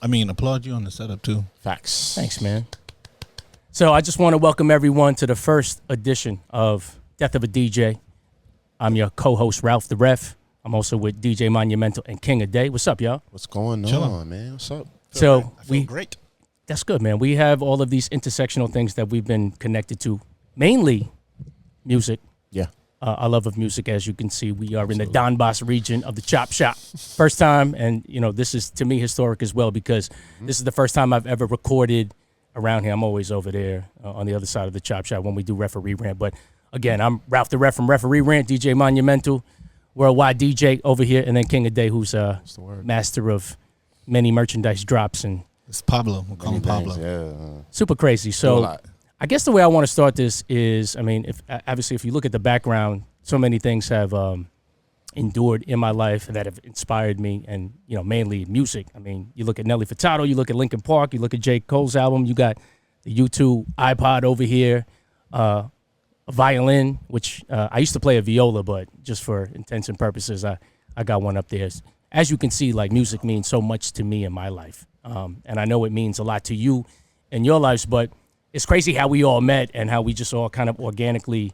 I mean, applaud you on the setup too. Facts. Thanks, man. So I just want to welcome everyone to the first edition of Death of a DJ. I'm your co-host, Ralph the Ref. I'm also with DJ Monumental and King of Day. What's up, y'all? What's going Chillin'. on, man? What's up? So I feel great. That's good, man. We have all of these intersectional things that we've been connected to, mainly music. Yeah. Our love of music, as you can see, we are in the Donbass region of the Chop Shop. First time, and this is to me historic as well because this is the first time I've ever recorded around here. I'm always over there on the other side of the Chop Shop when we do Referee Rant. But again, I'm Ralph the Ref from Referee Rant, DJ Monumental, Worldwide DJ over here, and then King of Day, who's a master of many merchandise drops and It's Pablo. We'll call him Pablo. Yeah. super crazy. So I guess the way I want to start this is, if you look at the background, so many things have endured in my life that have inspired me, and mainly music. I mean, you look at Nelly Furtado, you look at Linkin Park, you look at J. Cole's album, you got the U2 iPod over here, a violin, which I used to play a viola, but just for intents and purposes, I got one up there. As you can see, like, music means so much to me in my life, and I know it means a lot to you in your lives, but it's crazy how we all met and how we just all kind of organically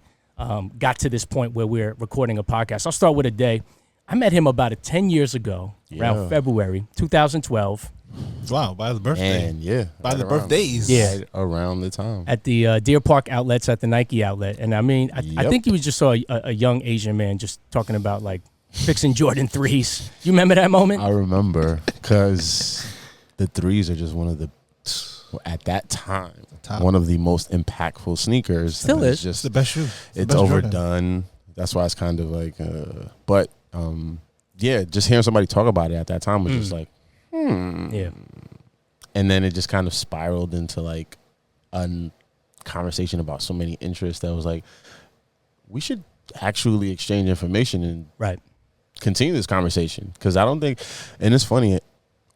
got to this point where we're recording a podcast. I'll start with a day. I met him about 10 years ago, around February 2012. Wow, by the birthday. And by the birthdays. Yeah. Right around the time. At the Deer Park outlets at the Nike outlet. And I mean, I think you just saw a young Asian man just talking about like fixing Jordan 3s. You remember that moment? I remember because the 3s are just one of the, at that time, one of the most impactful sneakers. Still is. It's the best shoe. It's overdone. Jordan. That's why it's kind of like, just hearing somebody talk about it at that time was just like, Yeah. And then it just kind of spiraled into like a conversation about so many interests that was like, we should actually exchange information and Right. continue this conversation. Because I don't think, and it's funny,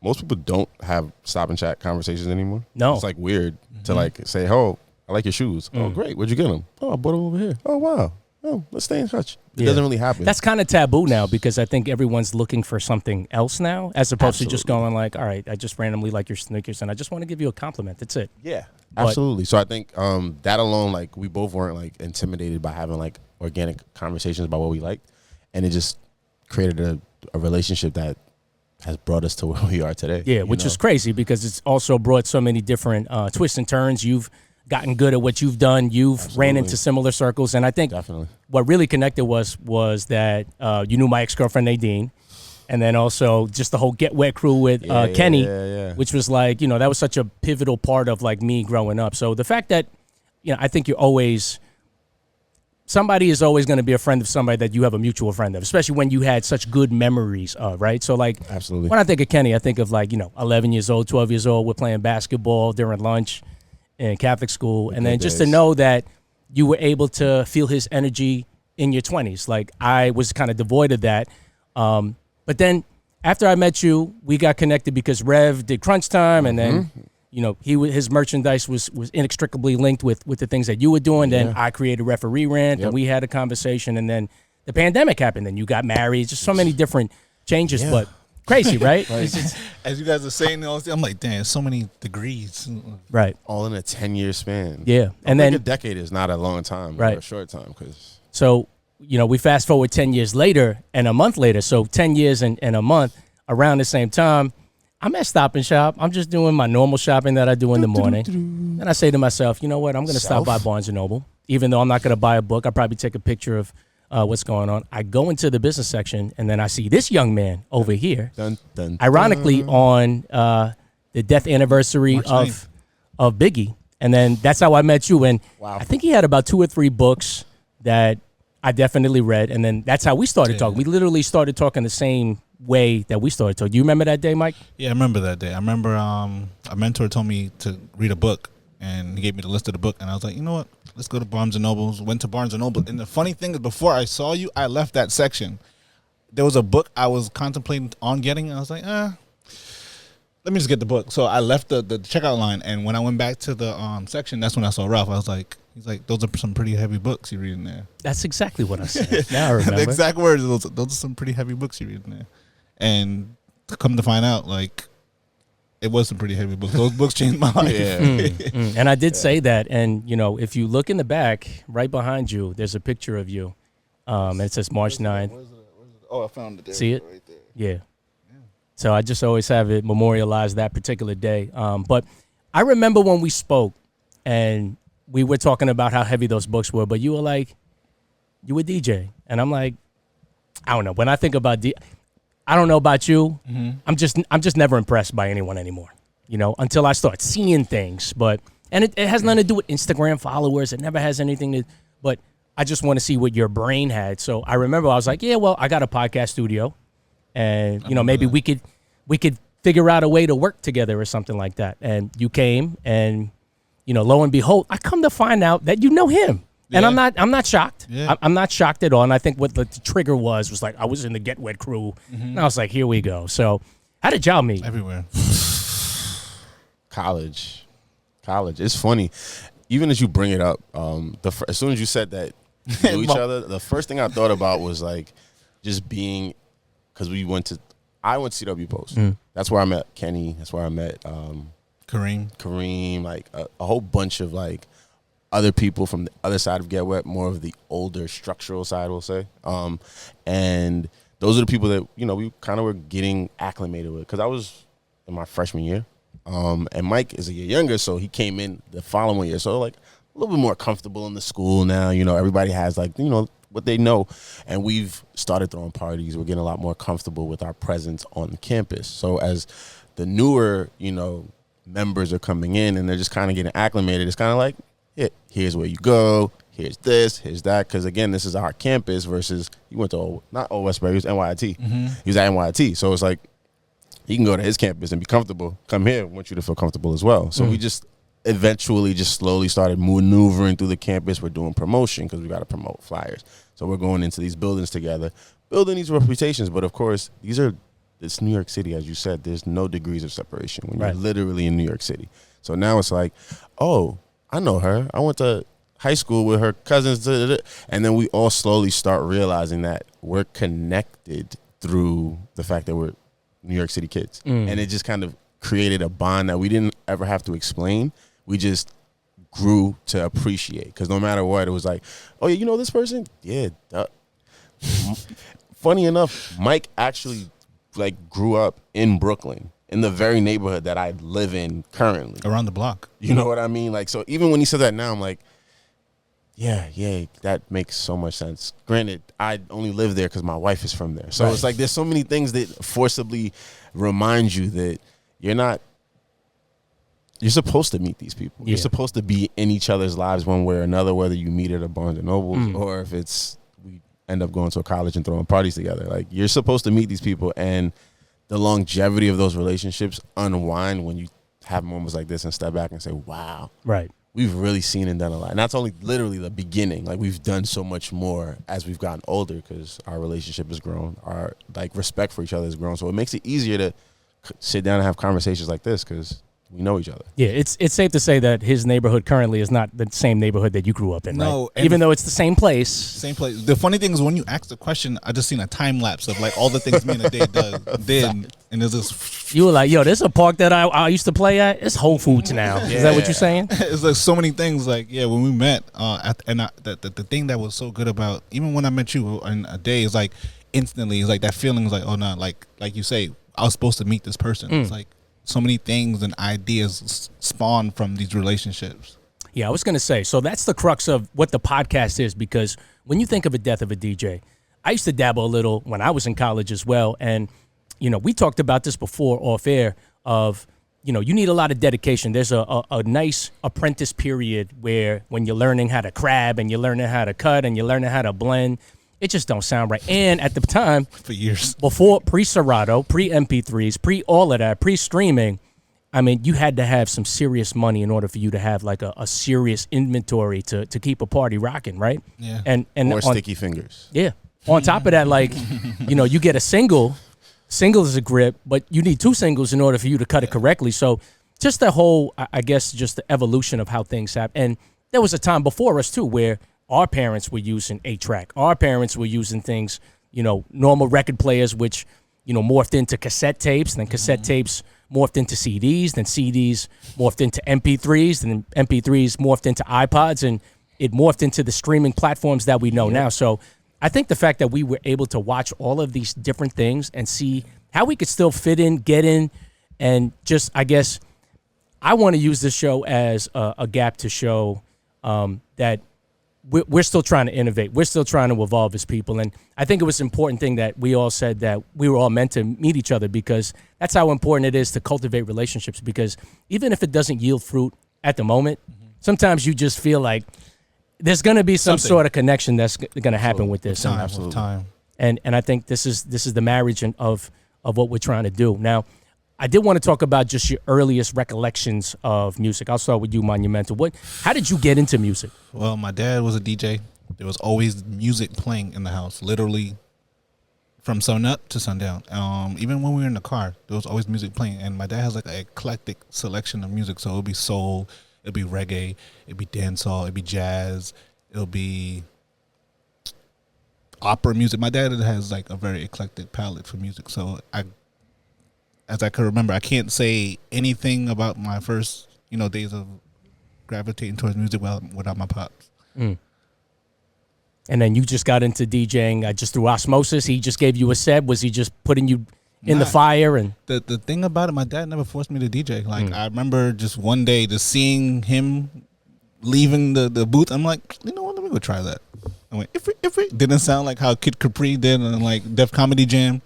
most people don't have stop and chat conversations anymore. No. It's like weird to like say, oh, I like your shoes. Oh, great. Where'd you get them? Oh, I bought them over here. Oh, wow. Oh, let's stay in touch. It doesn't really happen. That's kind of taboo now because I think everyone's looking for something else now, as opposed to just going like, all right, I just randomly like your sneakers and I just want to give you a compliment. That's it. Yeah, absolutely. So I think that alone, like, we both weren't like intimidated by having like organic conversations about what we liked, and it just created a relationship that has brought us to where we are today. Yeah, which is crazy because it's also brought so many different twists and turns. You've gotten good at what you've done. You've ran into similar circles. And I think what really connected was that you knew my ex-girlfriend Nadine. And then also just the whole Get Wet crew with Kenny, which was like, that was such a pivotal part of like me growing up. So the fact that, I think somebody is always going to be a friend of somebody that you have a mutual friend of, especially when you had such good memories of, right? So like, absolutely. When I think of Kenny, I think of like, 11 years old, 12 years old, we're playing basketball during lunch in Catholic school. And then just to know that you were able to feel his energy in your 20s. Like, I was kind of devoid of that. But then after I met you, we got connected because Rev did Crunch Time. And then, his merchandise was inextricably linked with the things that you were doing. Then I created Referee Rant and we had a conversation. And then the pandemic happened. Then you got married. Just so many different changes, but crazy, right? As you guys are saying, I'm like, damn, so many degrees. Right. All in a 10-year span. Yeah. And then a decade is not a long time, or a short time. So, we fast forward 10 years later and a month later. So 10 years and a month around the same time, I'm at Stop and Shop. I'm just doing my normal shopping that I do in the morning. And I say to myself, you know what? I'm going to stop by Barnes & Noble. Even though I'm not going to buy a book, I'll probably take a picture of what's going on. I go into the business section, and then I see this young man over here, ironically on the death anniversary of Biggie. And then that's how I met you. And I think he had about 2 or 3 books that I definitely read. And then that's how we started talking. We literally started talking the same way that we started talking. Do you remember that day, Mike? Yeah, I remember that day. I remember a mentor told me to read a book, and he gave me the list of the book, and I was like, you know what? Let's go to Barnes & Noble. Went to Barnes & Noble. And the funny thing is, before I saw you, I left that section. There was a book I was contemplating on getting, and I was like, let me just get the book. So I left the checkout line, and when I went back to the section, that's when I saw Ralph. I was like, he's like, those are some pretty heavy books you read in there. That's exactly what I said. Now I remember. The exact words, those are some pretty heavy books you read in there. And to come to find out, like, It was some pretty heavy books. Those books changed my life. Yeah. And I did say that. And, you know, if you look in the back, right behind you, there's a picture of you. And it says March 9th. Where's it? Oh, I found it there. See it? Right there. Yeah. So I just always have it memorialized that particular day. But I remember when we spoke and we were talking about how heavy those books were, but you were like, you a DJ. And I'm like, I don't know. When I think about I don't know about you. I'm just never impressed by anyone anymore, you know, until I start seeing things. But and it has nothing to do with Instagram followers. It never has anything to. But I just want to see what your brain had. So I remember I was like, yeah, well, I got a podcast studio, and you know maybe we could figure out a way to work together or something like that. And you came, and you know, lo and behold, I come to find out that you know him. And Yeah. I'm not shocked. Yeah. I'm not shocked at all. And I think what the trigger was like I was in the Get Wet crew, and I was like, here we go. So how did y'all meet? Everywhere. College. It's funny. Even as you bring it up, as soon as you said that you knew each other, the first thing I thought about was like just being, because I went to CW Post. That's where I met Kenny. That's where I met Kareem, like a whole bunch of like other people from the other side of Get Wet, more of the older structural side, we'll say. And those are the people that, you know, we kind of were getting acclimated with, because I was in my freshman year. And Mike is a year younger, so he came in the following year. So like a little bit more comfortable in the school now. You know, everybody has like, you know, what they know. And we've started throwing parties. We're getting a lot more comfortable with our presence on campus. So as the newer, you know, members are coming in and they're just kind of getting acclimated, it's kind of like, here's where you go, here's this, here's that. Because, again, this is our campus versus you went to, not Old Westbury, he was NYIT. He was at NYIT. So it's like, he can go to his campus and be comfortable. Come here, I want you to feel comfortable as well. So we just eventually just slowly started maneuvering through the campus. We're doing promotion because we got to promote flyers. So we're going into these buildings together, building these reputations. But, of course, it's New York City, as you said. There's no degrees of separation when you're literally in New York City. So now it's like, oh, I know her. I went to high school with her cousins. And then we all slowly start realizing that we're connected through the fact that we're New York City kids. And it just kind of created a bond that we didn't ever have to explain. We just grew to appreciate, because no matter what, it was like, oh, yeah, you know this person? Yeah. Funny enough, Mike actually like grew up in Brooklyn, in the very neighborhood that I live in currently. Around the block. You know what I mean? Like, so even when he said that now, I'm like, yeah, that makes so much sense. Granted, I only live there because my wife is from there. So it's like there's so many things that forcibly remind you that you're supposed to meet these people. Yeah. You're supposed to be in each other's lives one way or another, whether you meet at a Barnes & Nobles or if it's we end up going to a college and throwing parties together. Like, you're supposed to meet these people, and the longevity of those relationships unwind when you have moments like this and step back and say, wow. Right. We've really seen and done a lot. And that's only literally the beginning. Like, we've done so much more as we've gotten older because our relationship has grown. Our, like, respect for each other has grown. So it makes it easier to sit down and have conversations like this because we know each other. Yeah, it's safe to say that his neighborhood currently is not the same neighborhood that you grew up in, No, right? Even though it's the same place. Same place. The funny thing is when you ask the question, I just seen a time lapse of like all the things me and the day did, and there's this. You were like, yo, there's a park that I used to play at. It's Whole Foods now. Is that what you're saying? It's like so many things. Like, yeah, when we met, the thing that was so good about even when I met you in a day is like instantly, it's like that feeling is like, oh no, like you say, I was supposed to meet this person. It's like so many things and ideas spawn from these relationships. Yeah, I was going to say, so that's the crux of what the podcast is, because when you think of a death of a DJ, I used to dabble a little when I was in college as well. And, you know, we talked about this before off air of, you know, you need a lot of dedication. There's a nice apprentice period where when you're learning how to crab and you're learning how to cut and you're learning how to blend, it just don't sound right. And at the time, For years. before pre-Serato, pre-MP3s, pre-all of that, pre-streaming, I mean, you had to have some serious money in order for you to have like a serious inventory to keep a party rocking, right? Yeah. And Or on, sticky fingers. yeah. On top of that, like, you know, you get a single is a grip, but you need two singles in order for you to cut it correctly. So just the whole, I guess, just the evolution of how things happen. And there was a time before us too where our parents were using 8-track. Our parents were using things, you know, normal record players, which, you know, morphed into cassette tapes. And then cassette tapes morphed into CDs, then CDs morphed into MP3s, then MP3s morphed into iPods, and it morphed into the streaming platforms that we know now. So I think the fact that we were able to watch all of these different things and see how we could still fit in, get in, and just, I guess, I want to use this show as a gap to show that we're still trying to innovate. We're still trying to evolve as people. And I think it was an important thing that we all said that we were all meant to meet each other, because that's how important it is to cultivate relationships. Because even if it doesn't yield fruit at the moment, sometimes you just feel like there's going to be some sort of connection that's going to happen with this. Time. And I think this is the marriage of what we're trying to do. Now, I did want to talk about just your earliest recollections of music. I'll start with you, Monumental. How did you get into music? Well, my dad was a DJ. There was always music playing in the house, literally from sun up to sundown. Even when we were in the car, there was always music playing. And my dad has like an eclectic selection of music. So it'll be soul, it'll be reggae, it'll be dancehall, it'll be jazz, it'll be opera music. My dad has like a very eclectic palette for music. So as I can remember, I can't say anything about my first, days of gravitating towards music without my pops. Mm. And then you just got into DJing just through osmosis. He just gave you a set. Was he just putting you in the fire? And the thing about it, my dad never forced me to DJ. Like I remember just one day just seeing him leaving the booth. I'm like, you know what? Let me go try that. I went, if it didn't sound like how Kid Capri did and like Def Comedy Jam.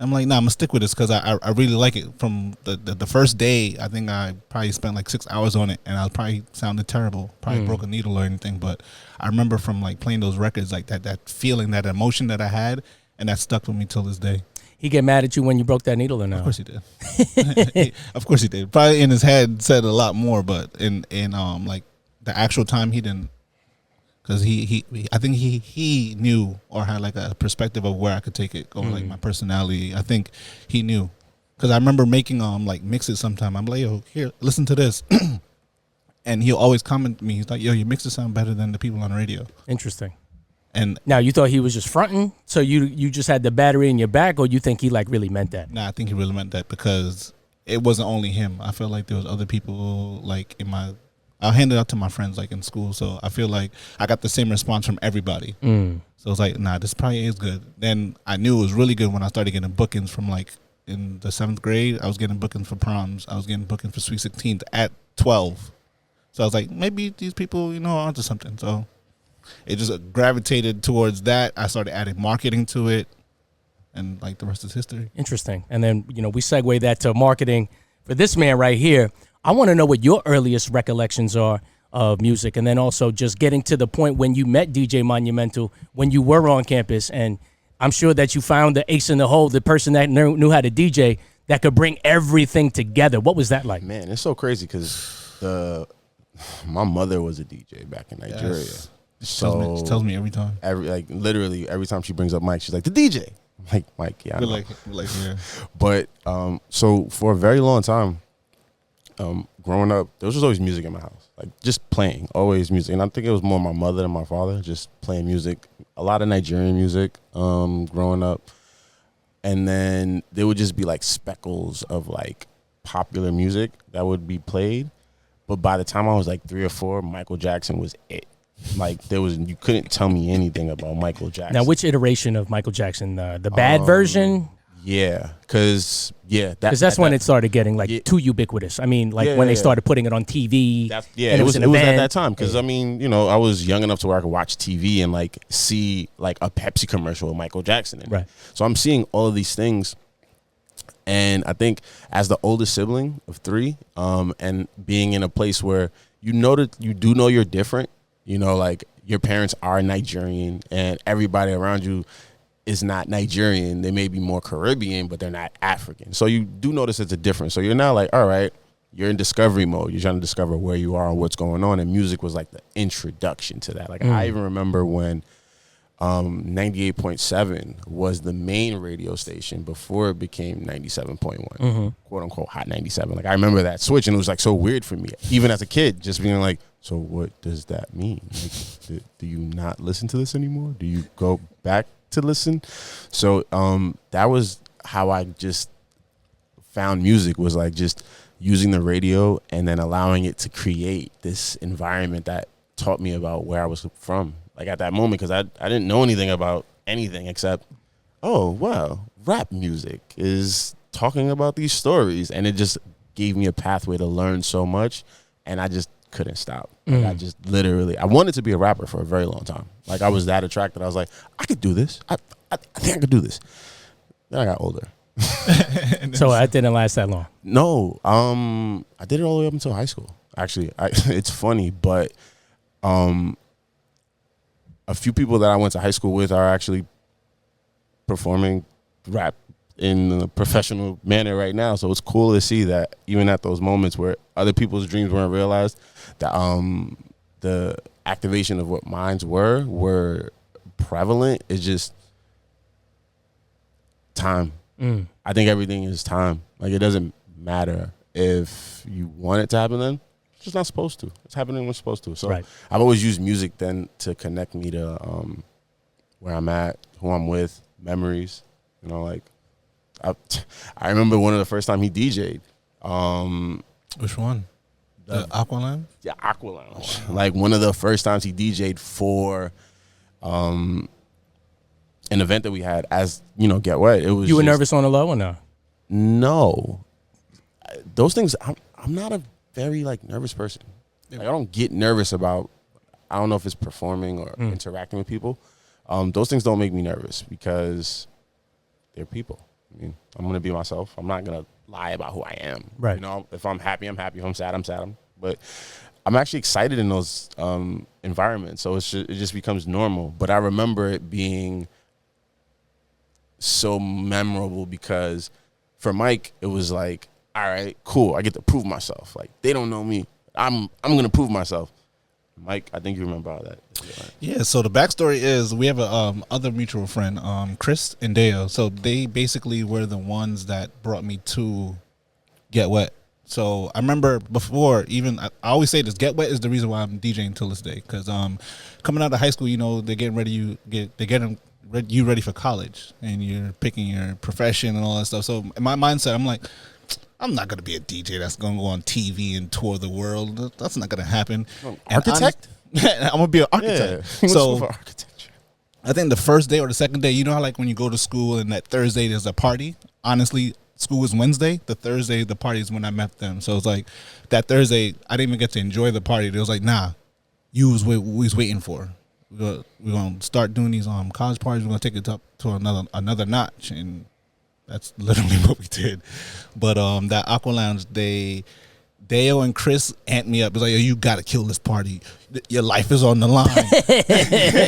I'm like, nah, I'm gonna stick with this because I really like it. From the first day, I think I probably spent like 6 hours on it, and I probably sounded terrible, probably broke a needle or anything. But I remember from like playing those records, like that feeling, that emotion that I had, and that stuck with me till this day. He get mad at you when you broke that needle or no? Of course he did. Of course he did. Probably in his head said a lot more, but in like the actual time he didn't. Because I think he knew or had like a perspective of where I could take it, or like my personality. I think he knew, because I remember making like mixes sometime. I'm like, yo, here, listen to this, and he'll always comment to me. He's like, yo, your mixes sound better than the people on the radio. Interesting. And now you thought he was just fronting, so you just had the battery in your back, or you think he like really meant that? Nah, I think he really meant that, because it wasn't only him. I feel like there was other people like I'll hand it out to my friends like in school, so I feel like I got the same response from everybody. So it's like, nah, this probably is good. Then I knew it was really good when I started getting bookings from like in the 7th grade. I was getting bookings for proms. I was getting bookings for Sweet 16th at 12. So I was like, maybe these people, are onto something. So it just gravitated towards that. I started adding marketing to it, and like the rest is history. Interesting. And then, we segue that to marketing for this man right here. I want to know what your earliest recollections are of music, and then also just getting to the point when you met DJ Monumental, when you were on campus, and I'm sure that you found the ace in the hole, the person that knew how to DJ that could bring everything together. What was that like? Man, it's so crazy because my mother was a DJ back in Nigeria. Yes. She tells me every time. Literally every time she brings up Mike, she's like, the DJ. I'm like, Mike, yeah, I know. Yeah. But so for a very long time, growing up, there was just always music in my house, like just playing, always music. And I think it was more my mother than my father, just playing music, a lot of Nigerian music, growing up. And then there would just be like speckles of like popular music that would be played. But by the time I was like 3 or 4, Michael Jackson was it. Like you couldn't tell me anything about Michael Jackson. Now, which iteration of Michael Jackson? The bad version? Yeah, because that's when it started getting like too ubiquitous. I mean, like when they started putting it on TV. It was at that time, because I mean, I was young enough to where I could watch TV and like see like a Pepsi commercial with Michael Jackson in it. Right. So I'm seeing all of these things, and I think as the oldest sibling of 3, and being in a place where you do know you're different, like your parents are Nigerian and everybody around you is not Nigerian. They may be more Caribbean, but they're not African. So you do notice it's a difference. So you're now like, all right, you're in discovery mode. You're trying to discover where you are and what's going on. And music was like the introduction to that. Like I even remember when 98.7 was the main radio station before it became 97.1, quote unquote Hot 97. Like I remember that switch, and it was like so weird for me, even as a kid, just being like, so what does that mean? Like, do you not listen to this anymore? Do you go back to listen? So that was how I just found music was like just using the radio and then allowing it to create this environment that taught me about where I was from. Like at that moment, because I didn't know anything about anything except, oh, wow, rap music is talking about these stories. And it just gave me a pathway to learn so much. And I just couldn't stop. Like I just literally, I wanted to be a rapper for a very long time. Like I was that attracted. I was like, I could do this. I think I could do this. Then I got older. So that didn't last that long. No, I did it all the way up until high school. Actually, it's funny, but a few people that I went to high school with are actually performing rap in a professional manner right now. So it's cool to see that even at those moments where other people's dreams weren't realized, that the activation of what minds were prevalent. It's just time. I think everything is time. Like it doesn't matter if you want it to happen then. It's just not supposed to. It's happening when it's supposed to. So Right. I've always used music then to connect me to where I'm at, who I'm with, memories. You know, like I remember one of the first time he DJ'd. Which one? The Aqualand? Yeah, Aqua Lounge. Like one of the first times he DJ'd for an event that we had as, you know, Get Wet. It was You were just- nervous on the low or no? No. Those things, I'm not a very like nervous person. Like, I don't get nervous about, I don't know if it's performing or interacting with people. Those things don't make me nervous because they're people. I mean, I'm going to be myself. I'm not going to lie about who I am. Right. You know, if I'm happy, I'm happy. If I'm sad, I'm sad. But I'm actually excited in those environments. So it just becomes normal. But I remember it being so memorable because for Mike, it was like, all right, cool. I get to prove myself. Like, they don't know me. I'm going to prove myself. Mike, I think you remember all that. Yeah, so the backstory is we have a other mutual friend, Chris and Deo. So they basically were the ones that brought me to Get Wet. So I remember before, even I always say this: Get Wet is the reason why I'm DJing till this day. Because coming out of high school, you know, they're getting ready. They're getting you ready for college, and you're picking your profession and all that stuff. So in my mindset, I'm like, I'm not gonna be a DJ that's gonna go on TV and tour the world. That's not gonna happen. Architect? I'm gonna be an architect. Yeah. So for architecture. I think the first day or the second day, you know how like when you go to school and that Thursday there's a party? Honestly, school was Wednesday. The Thursday, the party is when I met them. So it's like that Thursday, I didn't even get to enjoy the party. It was like, nah, you was what we was waiting for. We're gonna start doing these college parties. We're gonna take it up to another notch, and that's literally what we did. But that Aqua Lounge, Deo and Chris amped me up. It's like, yo, you gotta kill this party. Your life is on the line.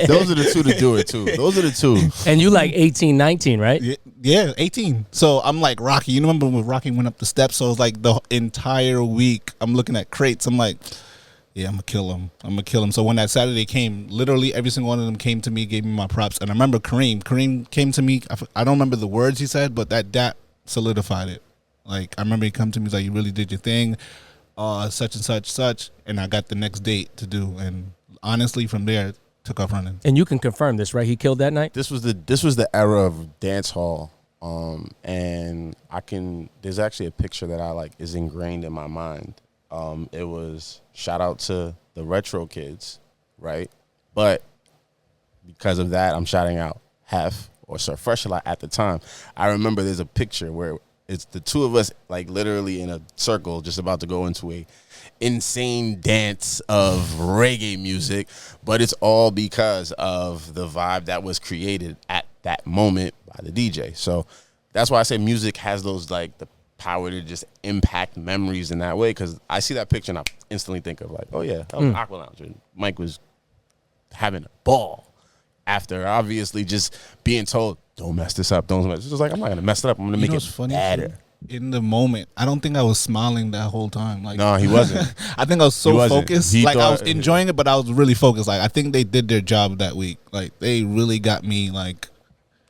Those are the two to do it, too. Those are the two. And you like 18, 19, right? Yeah, 18. So I'm like Rocky. You remember when Rocky went up the steps? So it's like the entire week I'm looking at crates. I'm like, yeah, I'm gonna kill him. So when that Saturday came, literally every single one of them came to me, gave me my props. And I remember Kareem came to me. I don't remember the words he said, but that solidified it. Like I remember he come to me, he's like, you really did your thing. Such and such, and I got the next date to do, and honestly, from there, took off running. And you can confirm this, right? He killed that night? This was the era of dance hall, and there's actually a picture that I like is ingrained in my mind. It was shout out to the retro kids, right? But because of that, I'm shouting out Hef or Sir Fresh-A-Lot at the time. I remember there's a picture where it's the two of us like literally in a circle just about to go into a insane dance of reggae music, but it's all because of the vibe that was created at that moment by the DJ. So that's why I say music has those like the power to just impact memories in that way, because I see that picture and I instantly think of like, oh yeah, that was Aqua Lounge. And Mike was having a ball after obviously just being told, don't mess this up. Don't mess. It's just like, I'm not gonna mess it up. I'm gonna make it better. In the moment, I don't think I was smiling that whole time. Like, no, he wasn't. I think I was so focused. Like I was enjoying it, but I was really focused. Like I think they did their job that week. Like they really got me like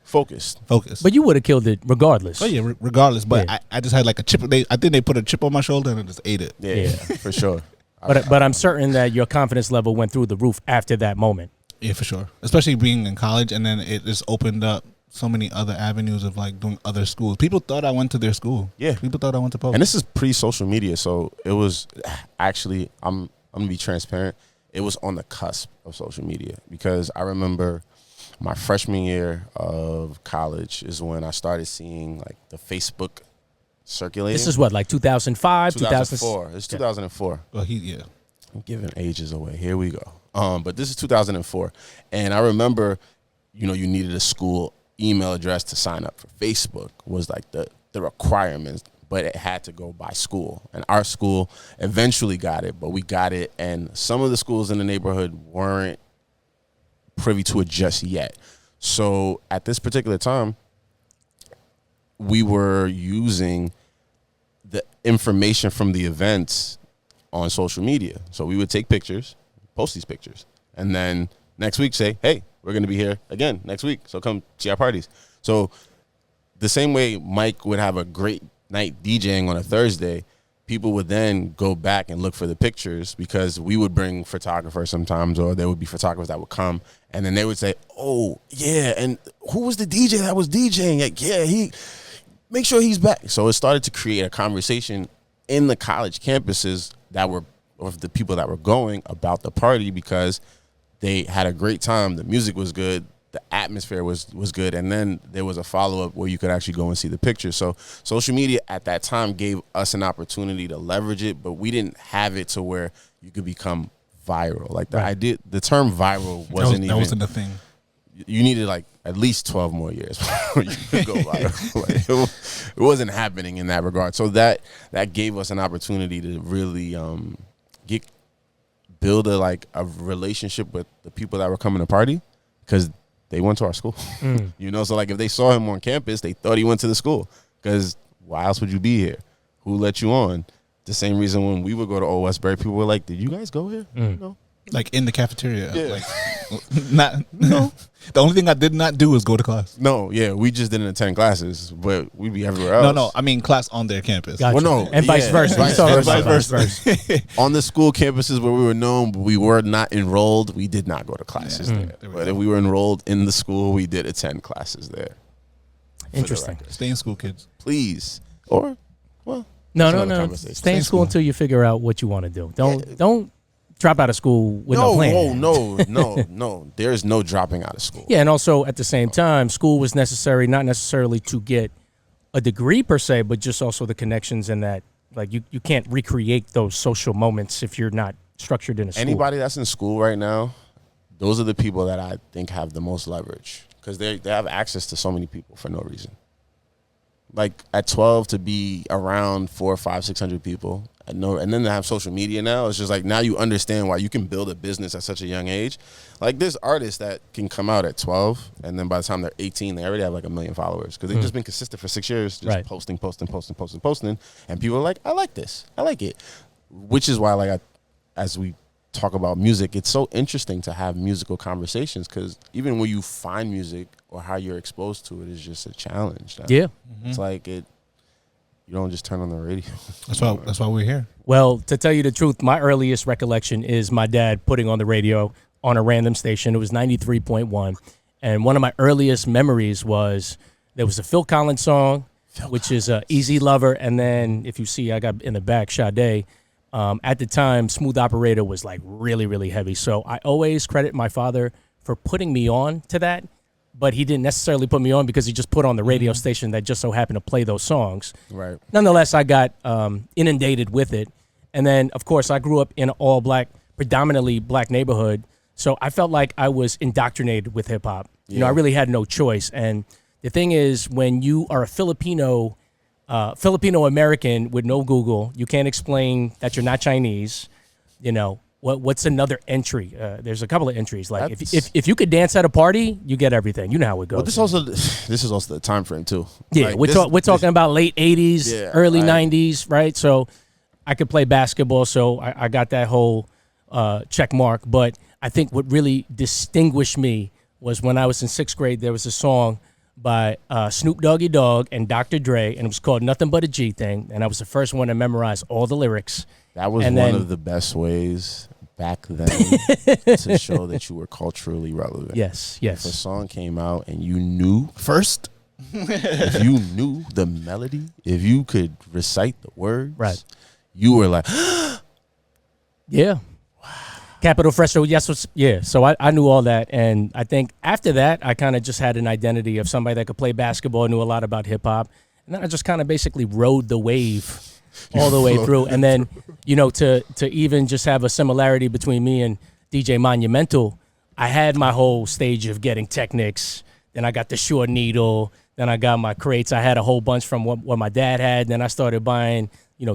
focused. But you would have killed it regardless. Oh yeah, regardless. But Yeah. I just had like a chip. I think they put a chip on my shoulder and I just ate it. Yeah, for sure. But I'm certain that your confidence level went through the roof after that moment. Yeah, for sure. Especially being in college, and then it just opened up so many other avenues of like doing other schools. People thought I went to their school. Yeah. People thought I went to Pope. And this is pre-social media, so it was actually, I'm gonna be transparent. It was on the cusp of social media because I remember my freshman year of college is when I started seeing like the Facebook circulating. This is what, like 2005, 2004. It's 2004. Well, yeah. I'm giving ages away. Here we go. But this is 2004, and I remember, you needed a school email address to sign up for Facebook was like the requirements, but it had to go by school. And our school eventually got it, but we got it, and some of the schools in the neighborhood weren't privy to it just yet. So at this particular time, we were using the information from the events on social media. So we would take pictures, post these pictures, and then next week say, hey, we're going to be here again next week, so come see our parties. So the same way Mike would have a great night DJing on a Thursday, people would then go back and look for the pictures because we would bring photographers sometimes, or there would be photographers that would come, and then they would say, oh, yeah, and who was the DJ that was DJing? Like, yeah, make sure he's back. So it started to create a conversation in the college campuses that were of the people that were going about the party because they had a great time. The music was good. The atmosphere was good. And then there was a follow-up where you could actually go and see the pictures. So social media at that time gave us an opportunity to leverage it, but we didn't have it to where you could become viral. Like the idea, the term viral wasn't that wasn't the thing. You needed like at least 12 more years before you could go viral. Like, it wasn't happening in that regard. So that gave us an opportunity to really build a relationship with the people that were coming to party because they went to our school. So like if they saw him on campus, they thought he went to the school because why else would you be here? Who let you on? The same reason when we would go to Old Westbury, people were like, did you guys go here? No. Like in the cafeteria. Yeah. Like, no. The only thing I did not do was go to class. No, yeah, we just didn't attend classes, but we'd be everywhere else. No, I mean class on their campus. Gotcha. Well, no, and vice versa. Vice versa. On the school campuses where we were known, but we were not enrolled, we did not go to classes there. But if we were enrolled in the school, we did attend classes there. Interesting. Stay in school, kids. Please. Or, well, no. Stay in school until you figure out what you want to do. Don't drop out of school with no plan. No. There is no dropping out of school. Yeah, and also at the same time, school was necessary, not necessarily to get a degree per se, but just also the connections and that, like, you can't recreate those social moments if you're not structured in a school. Anybody that's in school right now, those are the people that I think have the most leverage because they have access to so many people for no reason. Like at 12 to be around 400, 500, 600 people, and then to have social media now, it's just like now you understand why you can build a business at such a young age. Like there's artists that can come out at 12, and then by the time they're 18, they already have like 1 million followers because they've just been consistent for 6 years, just posting, and people are like, I like this, I like it, which is why as we talk about music, it's so interesting to have musical conversations because even when you find music or how you're exposed to it is just a challenge. Yeah. It's like you don't just turn on the radio. That's why we're here. Well, to tell you the truth, my earliest recollection is my dad putting on the radio on a random station. It was 93.1. And one of my earliest memories was there was a Phil Collins song, which is Easy Lover. And then if you see, I got in the back, Sade. At the time, Smooth Operator was like really, really heavy. So I always credit my father for putting me on to that. But he didn't necessarily put me on because he just put on the radio station that just so happened to play those songs. Right. Nonetheless, I got inundated with it. And then, of course, I grew up in an all-black, predominantly black neighborhood. So I felt like I was indoctrinated with hip-hop. You know, I really had no choice. And the thing is, when you are a Filipino-American with no Google, you can't explain that you're not Chinese, What's another entry? There's a couple of entries. Like if you could dance at a party, you get everything. You know how it goes. Well, this is also the time frame too. Yeah, like we're talking about late 80s, early 90s, right? So I could play basketball, so I got that whole check mark. But I think what really distinguished me was when I was in 6th grade, there was a song by Snoop Doggy Dogg and Dr. Dre, and it was called Nothing But a G Thing. And I was the first one to memorize all the lyrics. That was one of the best ways back then to show that you were culturally relevant. Yes. If a song came out and you knew First, if you knew the melody, if you could recite the words, Right. you were like, Yeah. Capital Fresco, yes, yeah. So I knew all that, and I think after that, I kind of just had an identity of somebody that could play basketball, knew a lot about hip hop, and then I just kind of basically rode the wave all the way through. And then, to even just have a similarity between me and DJ Monumental, I had my whole stage of getting Technics. Then I got the Short Needle. Then I got my crates. I had a whole bunch from what my dad had. Then I started buying,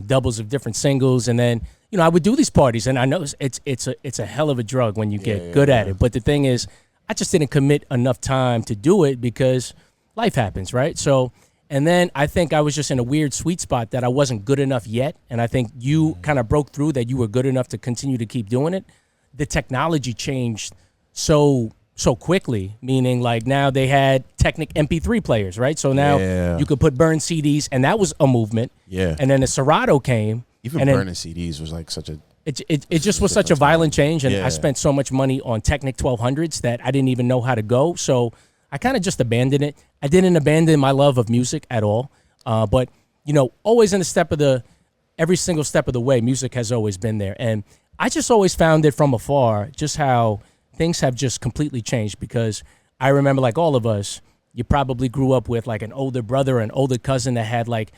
doubles of different singles, and then. I would do these parties, and I know it's a hell of a drug when you get good at it. But the thing is, I just didn't commit enough time to do it because life happens, right? So, and then I think I was just in a weird sweet spot that I wasn't good enough yet, and I think you kind of broke through that you were good enough to continue to keep doing it. The technology changed so quickly, meaning like now they had Technic MP3 players, right? So now you could put burn CDs, and that was a movement. Yeah. And then the Serato came. Even burning CDs was like such a... It just was such a violent change, and I spent so much money on Technic 1200s that I didn't even know how to go. So I kind of just abandoned it. I didn't abandon my love of music at all. But, always in every single step of the way, music has always been there. And I just always found it from afar just how things have just completely changed, because I remember, like all of us, you probably grew up with like an older brother or an older cousin that had like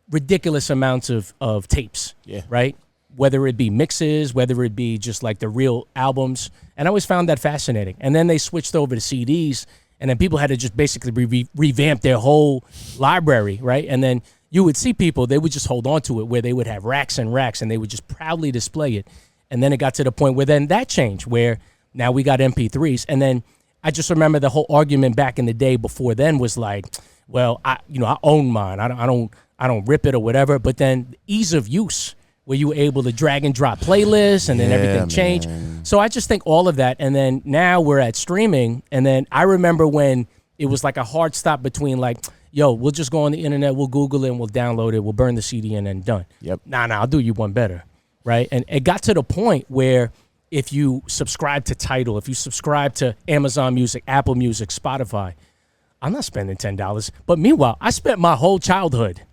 ridiculous amounts of tapes, right? Whether it be mixes, whether it be just like the real albums. And I always found that fascinating. And then they switched over to CDs, and then people had to just basically revamp their whole library, right? And then you would see people, they would just hold on to it, where they would have racks and racks, and they would just proudly display it. And then it got to the point where then that changed, where now we got MP3s. And then I just remember the whole argument back in the day before then was like, well, I own mine. I don't rip it or whatever. But then the ease of use, where you were able to drag and drop playlists, and then everything changed. So I just think all of that. And then now we're at streaming. And then I remember when it was like a hard stop between like, yo, we'll just go on the internet, we'll Google it, and we'll download it, we'll burn the CD, and then done. Yep. Nah, I'll do you one better, right? And it got to the point where if you subscribe to Tidal, if you subscribe to Amazon Music, Apple Music, Spotify, I'm not spending $10. But meanwhile, I spent my whole childhood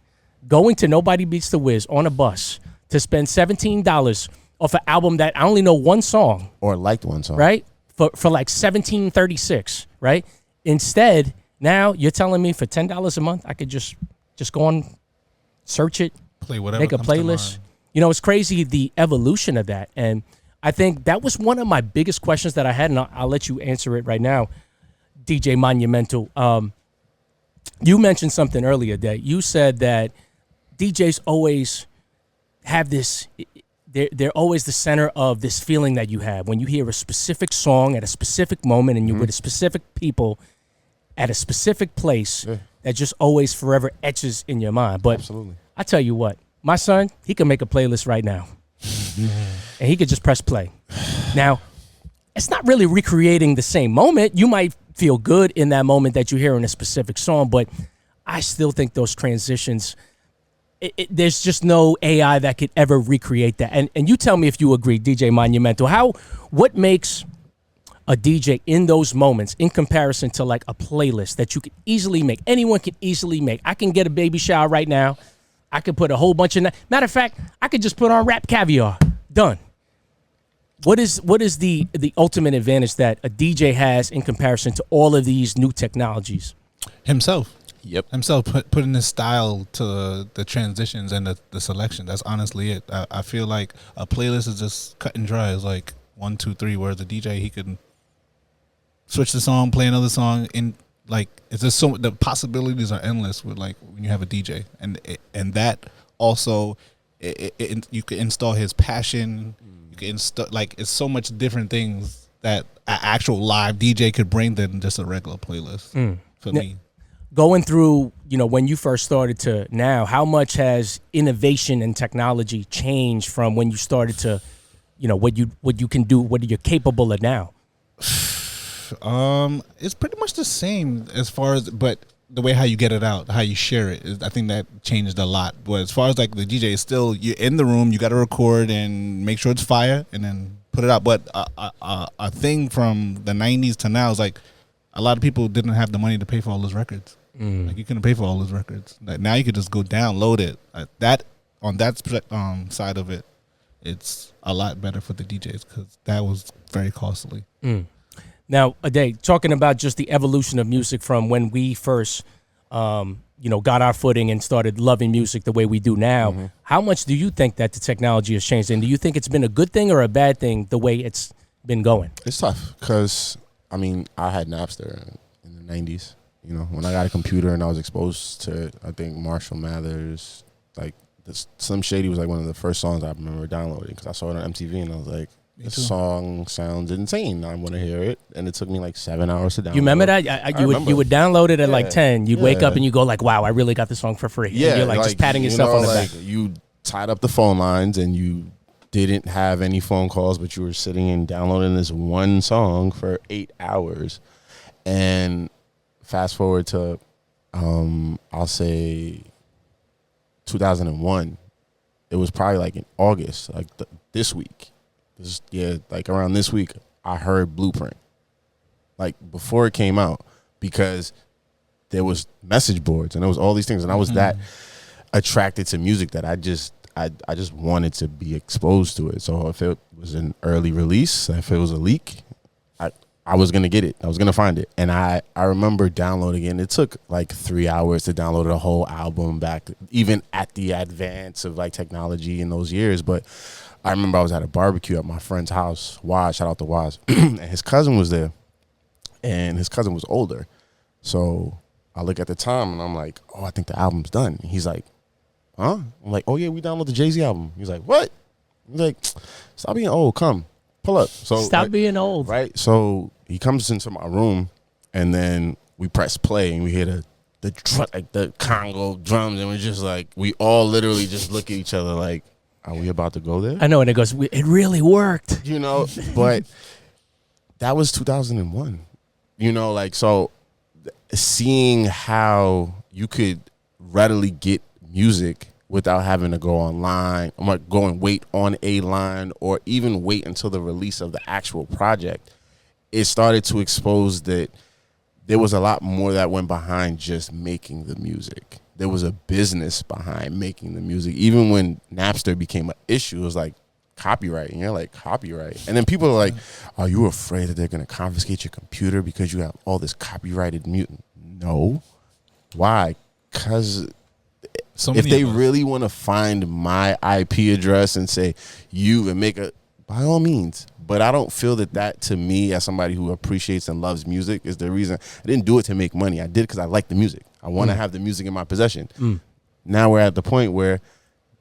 going to Nobody Beats the Wiz on a bus to spend $17 off an album that I only know one song. Or liked one song. Right? For like $17.36, right? Instead, now you're telling me for $10 a month, I could just go on, search it, play whatever, make a playlist. It's crazy, the evolution of that. And I think that was one of my biggest questions that I had, and I'll let you answer it right now, DJ Monumental. You mentioned something earlier that you said that DJs always have this, they're always the center of this feeling that you have when you hear a specific song at a specific moment, and you're with a specific people at a specific place that just always forever etches in your mind. But absolutely, I tell you what, my son, he can make a playlist right now. And he could just press play. Now, it's not really recreating the same moment. You might feel good in that moment that you hear in a specific song, but I still think those transitions, there's just no AI that could ever recreate that. And you tell me if you agree, DJ Monumental, what makes a DJ in those moments in comparison to like a playlist that you could easily make, anyone can easily make? I can get a baby shower right now. I could put a whole bunch of, matter of fact, I could just put on Rap Caviar. Done. What is the ultimate advantage that a DJ has in comparison to all of these new technologies? Himself. Yep. Himself putting his style to the transitions and the selection. That's honestly it. I feel like a playlist is just cut and dry. It's like 1, 2, 3. Whereas a DJ, he can switch the song, play another song. In like, it's just so the possibilities are endless with like when you have a DJ, and that also you can install his passion. You can install like it's so much different things that an actual live DJ could bring than just a regular playlist for me. Going through, when you first started to now, how much has innovation and technology changed from when you started to, what you can do, what you're capable of now? It's pretty much the same as far as, but the way how you get it out, how you share it, I think that changed a lot. But as far as like the DJ, is still, you're in the room, you got to record and make sure it's fire, and then put it out. But a thing from the 90s to now is like a lot of people didn't have the money to pay for all those records. Like you couldn't pay for all those records. Like now you could just go download it. On that side of it, it's a lot better for the DJs because that was very costly. Now, Ade, talking about just the evolution of music from when we first, got our footing and started loving music the way we do now, how much do you think that the technology has changed? And do you think it's been a good thing or a bad thing the way it's been going? It's tough because, I mean, I had Napster in the 90s. You know, when I got a computer and I was exposed to, I think, Marshall Mathers, like, Slim Shady was like one of the first songs I remember downloading because I saw it on MTV and I was like, this song sounds insane. I want to hear it. And it took me like 7 hours to download. You remember that? You would download it at like 10. You'd wake up and you go like, wow, I really got the song for free. Yeah. And you're like just patting yourself on the back. You tied up the phone lines and you didn't have any phone calls, but you were sitting and downloading this one song for 8 hours. And fast forward to, I'll say 2001. It was probably like in August, like this week. Like around this week, I heard Blueprint. Like before it came out, because there was message boards and there was all these things, and I was that attracted to music that I just wanted to be exposed to it. So if it was an early release, if it was a leak, I was gonna get it. I was gonna find it, and I remember downloading it. And it took like 3 hours to download a whole album back, even at the advance of like technology in those years. But I remember I was at a barbecue at my friend's house. Waz, shout out to Waz, and his cousin was there, and his cousin was older. So I look at the time and I'm like, oh, I think the album's done. And he's like, huh? I'm like, oh yeah, we downloaded the Jay-Z album. He's like, what? He's like, stop being old. Come, pull up. So stop being old. Right. So he comes into my room, and then we press play, and we hear the Congo drums, and we're just like, we all literally just look at each other like, are we about to go there? I know, and it goes, it really worked. You know, but that was 2001. You know, like, so seeing how you could readily get music without having to go online, I'm like, go and wait on a line or even wait until the release of the actual project, it started to expose that there was a lot more that went behind just making the music. There was a business behind making the music. Even when Napster became an issue, it was like copyright. And you're like, copyright. And then people are like, are you afraid that they're going to confiscate your computer because you have all this copyrighted music? No. Why? Because if they really want to find my IP address and say you and make a, by all means. But I don't feel that to me, as somebody who appreciates and loves music, is the reason. I didn't do it to make money. I did it because I like the music. I want to have the music in my possession. Now we're at the point where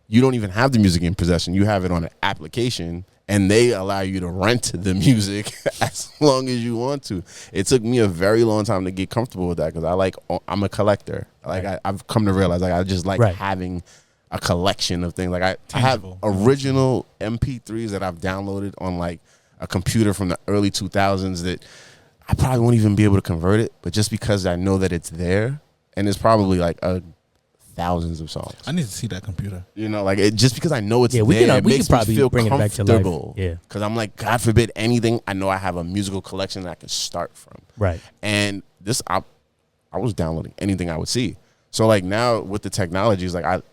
you don't even have the music in possession. You have it on an application, and they allow you to rent the music as long as you want to. It took me a very long time to get comfortable with that because I'm a collector. Like I've come to realize, like I just like having a collection of things. Like I have original MP3s that I've downloaded on like a computer from the early 2000s that I probably won't even be able to convert it, but just because I know that it's there, and it's probably like thousands of songs. I need to see that computer. You know, like just because I know it's there, we it makes could probably me feel bring comfortable. It back to life. Yeah, because I'm like, God forbid anything, I know I have a musical collection that I can start from. Right. And this, I was downloading anything I would see. So like now with the technology, it's like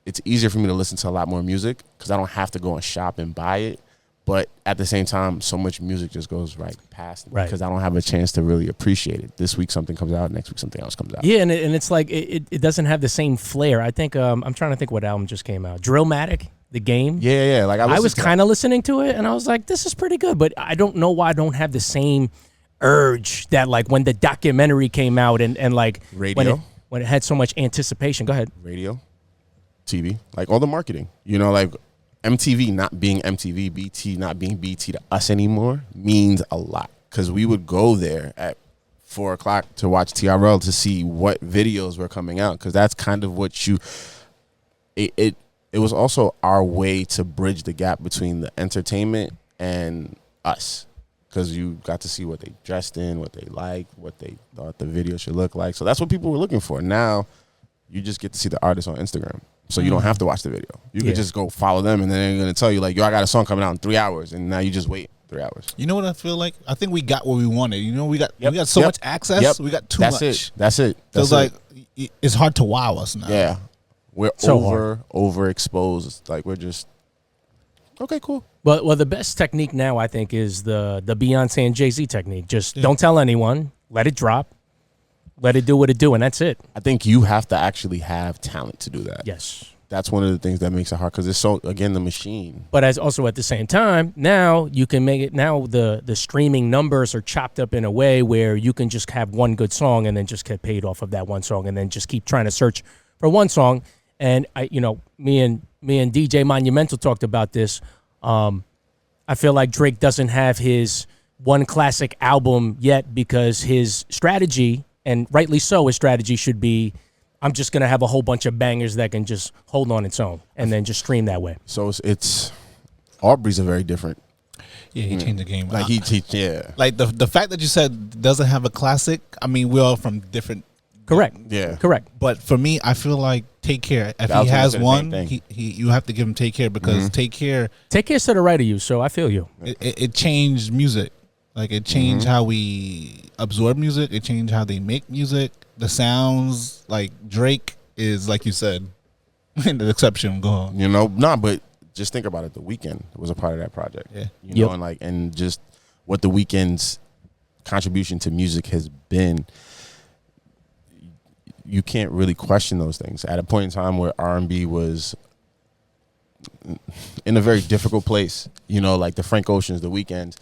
it's easier for me to listen to a lot more music because I don't have to go and shop and buy it. But at the same time, so much music just goes right past me because I don't have a chance to really appreciate it. This week something comes out, next week something else comes out. Yeah, and it's like it doesn't have the same flair. I think I'm trying to think what album just came out. Drillmatic, the game. Yeah. Like I was kind of listening to it, and I was like, this is pretty good. But I don't know why I don't have the same urge that like when the documentary came out and like radio when it had so much anticipation. Go ahead. Radio, TV, like all the marketing. You know, like MTV not being MTV, BT not being BT to us anymore means a lot because we would go there at 4 o'clock to watch TRL to see what videos were coming out because that's kind of what it was also our way to bridge the gap between the entertainment and us because you got to see what they dressed in, what they liked, what they thought the video should look like. So that's what people were looking for. Now you just get to see the artist on Instagram. So you don't have to watch the video. You Yeah. can just go follow them, and then they're gonna tell you like, yo, I got a song coming out in 3 hours, and now you just wait 3 hours. You know what I feel like? I think we got what we wanted. You know, we got Yep. so Yep. much access. Yep. We got too That's much. That's it. Feels That's like it. it's hard to wow us now. Yeah, we're So hard. overexposed. Like we're just okay, cool. Well, the best technique now, I think, is the Beyonce and Jay-Z technique. Just don't tell anyone. Let it drop. Let it do what it do, and that's it. I think you have to actually have talent to do that. Yes. That's one of the things that makes it hard because it's so, again, the machine. But as also at the same time, now you can make it. Now the streaming numbers are chopped up in a way where you can just have one good song and then just get paid off of that one song, and then just keep trying to search for one song. And me and DJ Monumental talked about this. I feel like Drake doesn't have his one classic album yet because his strategy, and rightly so, his strategy should be, I'm just going to have a whole bunch of bangers that can just hold on its own and then just stream that way. So it's Aubrey's a very different. Yeah, he changed the game. Like yeah. like the fact that you said doesn't have a classic. I mean, we're all from different. Correct. Yeah. Correct. But for me, I feel like Take Care. If I was he gonna has say the one, same thing. he you have to give him Take Care because Take Care Take Care to the right of you, so I feel you. it changed music. Like it changed how we absorb music. It changed how they make music. The sounds, like Drake is like you said, the exception. Go on. You know, but just think about it. The Weeknd was a part of that project. Yeah. You know, and just what the Weeknd's contribution to music has been. You can't really question those things. At a point in time where R&B was in a very difficult place, you know, like the Frank Oceans, the Weeknds,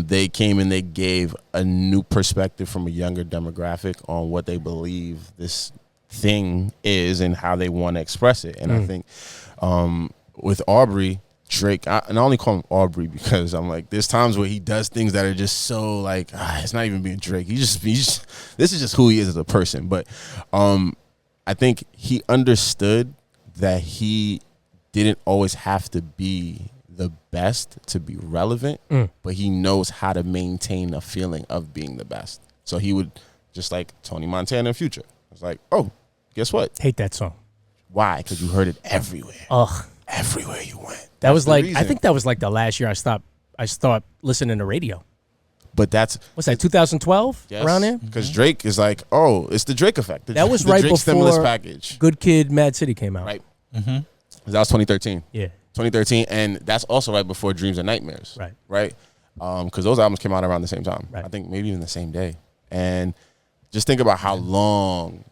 they came and they gave a new perspective from a younger demographic on what they believe this thing is and how they want to express it. And I think with Aubrey, Drake, and I only call him Aubrey because I'm like, there's times where he does things that are just so like, it's not even being Drake. He's just this is just who he is as a person. But I think he understood that he didn't always have to be the best to be relevant, but he knows how to maintain a feeling of being the best. So he would, just like Tony Montana and Future. It's like, oh, guess what? Hate that song. Why? Because you heard it everywhere. Ugh. Everywhere you went. That was the like, reason. I think that was like the last year I stopped listening to radio. But that's What's that, 2012? Around there? Because Drake is like, oh, it's the Drake effect. That was the right Drake stimulus before package. Good Kid, Mad City came out. Right. That was 2013. Yeah. 2013, and that's also right before Dreams and Nightmares. Right. Right. Because those albums came out around the same time. Right. I think maybe even the same day. And just think about how long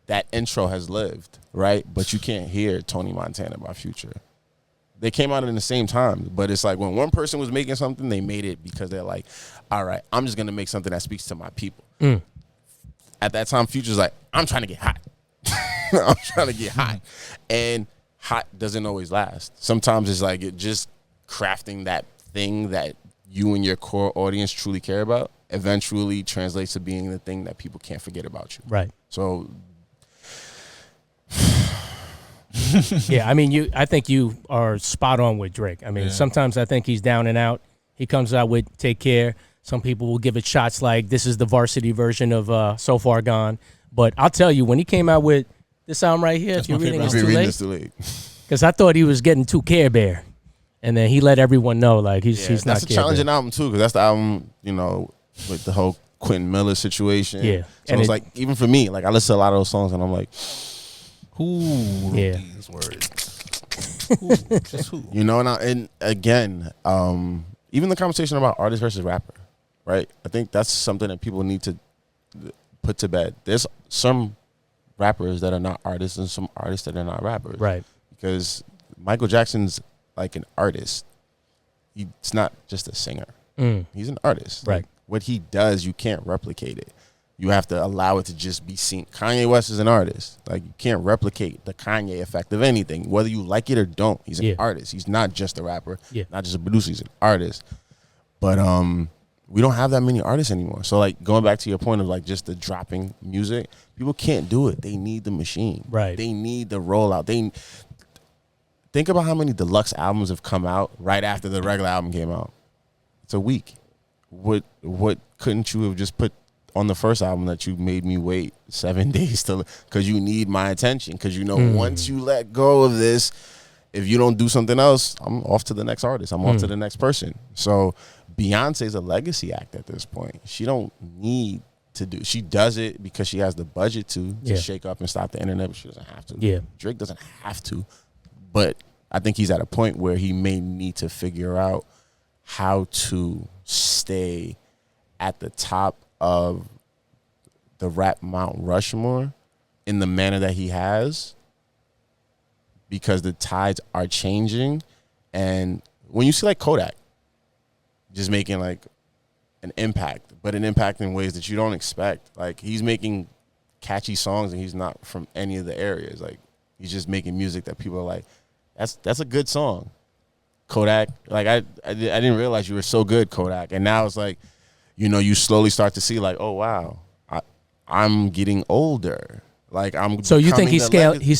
that intro has lived, right? But you can't hear Tony Montana by Future. They came out in the same time, but it's like when one person was making something, they made it because they're like, all right, I'm just going to make something that speaks to my people. At that time, Future's like, I'm trying to get hot. I'm trying to get hot. And hot doesn't always last. Sometimes it's like just crafting that thing that you and your core audience truly care about eventually translates to being the thing that people can't forget about you. Right. So Yeah, I mean, I think you are spot on with Drake. I mean, sometimes I think he's down and out. He comes out with Take Care. Some people will give it shots like this is the varsity version of So Far Gone. But I'll tell you, when he came out with this album right here, That's if you're my reading favorite it's too reading late, this too late. because I thought he was getting too Care Bear. And then he let everyone know, like, he's not That's a Care challenging Bear. album too, because that's the album, you know, with the whole Quentin Miller situation. Yeah. So And it's it- like, even for me, like I listen to a lot of those songs and I'm like, Who wrote Yeah. these words? Who? Just who? you know, and again, even the conversation about artist versus rapper, right? I think that's something that people need to put to bed. There's some rappers that are not artists and some artists that are not rappers. Right. Because Michael Jackson's like an artist. He's not just a singer. He's an artist. Right. Like, what he does, you can't replicate it. You have to allow it to just be seen. Kanye West is an artist. Like, you can't replicate the Kanye effect of anything, whether you like it or don't. He's an artist. He's not just a rapper, not just a producer. He's an artist. But we don't have that many artists anymore. So, like, going back to your point of, like, just the dropping music, people can't do it. They need the machine. Right. They need the rollout. Think about how many deluxe albums have come out right after the regular album came out. It's a week. What couldn't you have just put on the first album that you made me wait 7 days to, because you need my attention. Because you know, once you let go of this, if you don't do something else, I'm off to the next artist. I'm off to the next person. So Beyonce's a legacy act at this point. She don't need to do. She does it because she has the budget to shake up and stop the internet, but she doesn't have to. Yeah. Drake doesn't have to, but I think he's at a point where he may need to figure out how to stay at the top of the rap Mount Rushmore in the manner that he has, because the tides are changing. And when you see like Kodak just making like an impact, but an impact in ways that you don't expect. Like, he's making catchy songs and he's not from any of the areas. Like, he's just making music that people are like, that's a good song. Kodak, like I didn't realize you were so good, Kodak. And now it's like, you know, you slowly start to see like, oh wow, I'm getting older. Like, I'm. So you think he's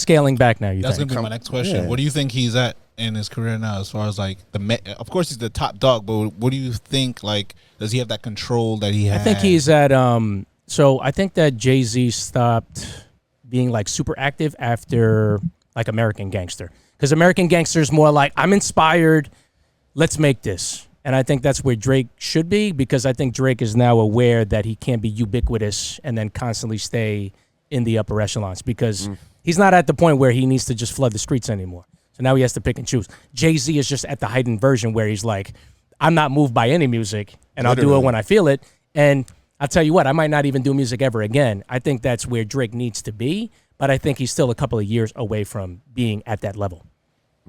scaling back now? That's think? gonna be my next question. Yeah. What do you think he's at in his career now, as far as like of course he's the top dog, but what do you think? Like, does he have that control that he has? I think he's at. So I think that Jay-Z stopped being like super active after like American Gangster, because American Gangster is more like, I'm inspired, let's make this. And I think that's where Drake should be, because I think Drake is now aware that he can't be ubiquitous and then constantly stay in the upper echelons, because he's not at the point where he needs to just flood the streets anymore. So now he has to pick and choose. Jay-Z is just at the heightened version where he's like, I'm not moved by any music, and I'll do it when I feel it. And I'll tell you what, I might not even do music ever again. I think that's where Drake needs to be, but I think he's still a couple of years away from being at that level.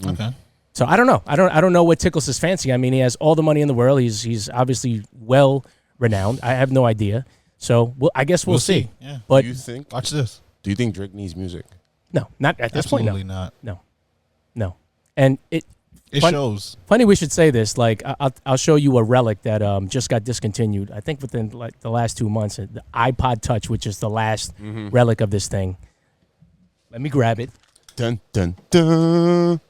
Okay. So I don't know. I don't know what tickles his fancy. I mean, he has all the money in the world. He's obviously well renowned. I have no idea. So I guess we'll see. Yeah. But do you think? Watch this. Do you think Drake needs music? no, not at this Absolutely point. not. No. And It Fun- shows. funny we should say this. Like, I'll show you a relic that just got discontinued. I think within like the last 2 months. The iPod Touch, which is the last relic of this thing. Let me grab it. Dun dun dun.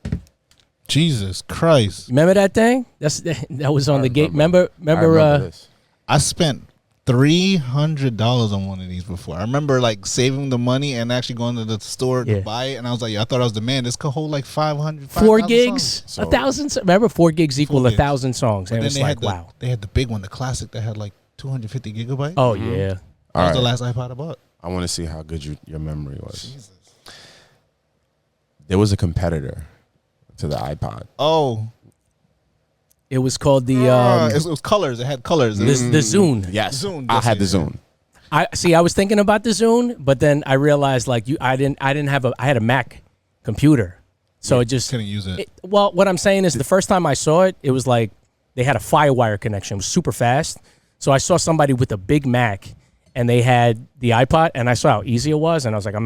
Jesus Christ. Remember that thing? That was on the gate. Remember? I remember this. I spent $300 on one of these before. I remember like saving the money and actually going to the store to buy it, and I was like, I thought I was the man. This could hold like 500. 4 gigs, songs. 1,000. Remember, 4 gigs equal 4 gigs. 1,000 songs. But And then it's they like, had wow. they had the big one, the classic that had like 250 gigabytes. Oh yeah. That All was the right. last iPod I bought. I want to see how good your memory was. There was a competitor to the iPod. Oh, It was called the it was colors. It had colors. the Zune. Yes, Zune, I that's had it, the yeah. Zune. I was thinking about the Zune, but then I realized like I didn't have I had a Mac computer, so it just Couldn't use it. well, what I'm saying is the first time I saw it, it was like they had a FireWire connection. It was super fast. So I saw somebody with a big Mac, and they had the iPod, and I saw how easy it was, and I was like, I'm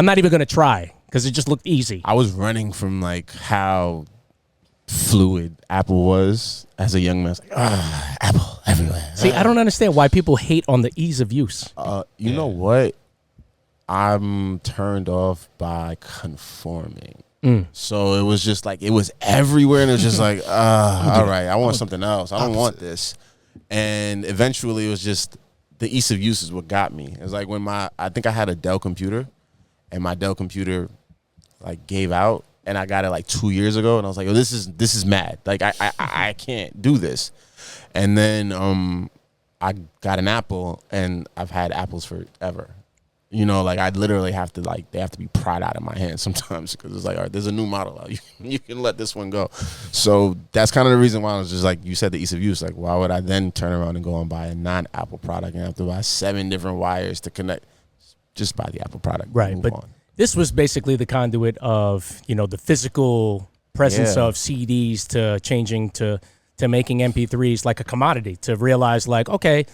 not even gonna try, because it just looked easy. I was running from like how fluid Apple was as a young man. I was like, Apple everywhere. See, I don't understand why people hate on the ease of use. You know what? I'm turned off by conforming. So it was just like, it was everywhere, and it was just like, all right, I want something else. I don't want this. And eventually it was just the ease of use is what got me. It was like when I think I had a Dell computer, and my Dell computer like gave out, and I got it like 2 years ago, and I was like, oh, this is mad. Like I can't do this. And then I got an Apple, and I've had Apples forever. You know, like I literally have to they have to be pried out of my hand sometimes, because it's like, all right, there's a new model out. You can let this one go. So that's kind of the reason why I was just like, you said the ease of use. Like, why would I then turn around and go and buy a non-Apple product and have to buy 7 different wires to connect? Just buy the Apple product. Right, Move but on. this was basically the conduit of, the physical presence Yeah. of CDs to changing to making MP3s like a commodity, to realize like, okay,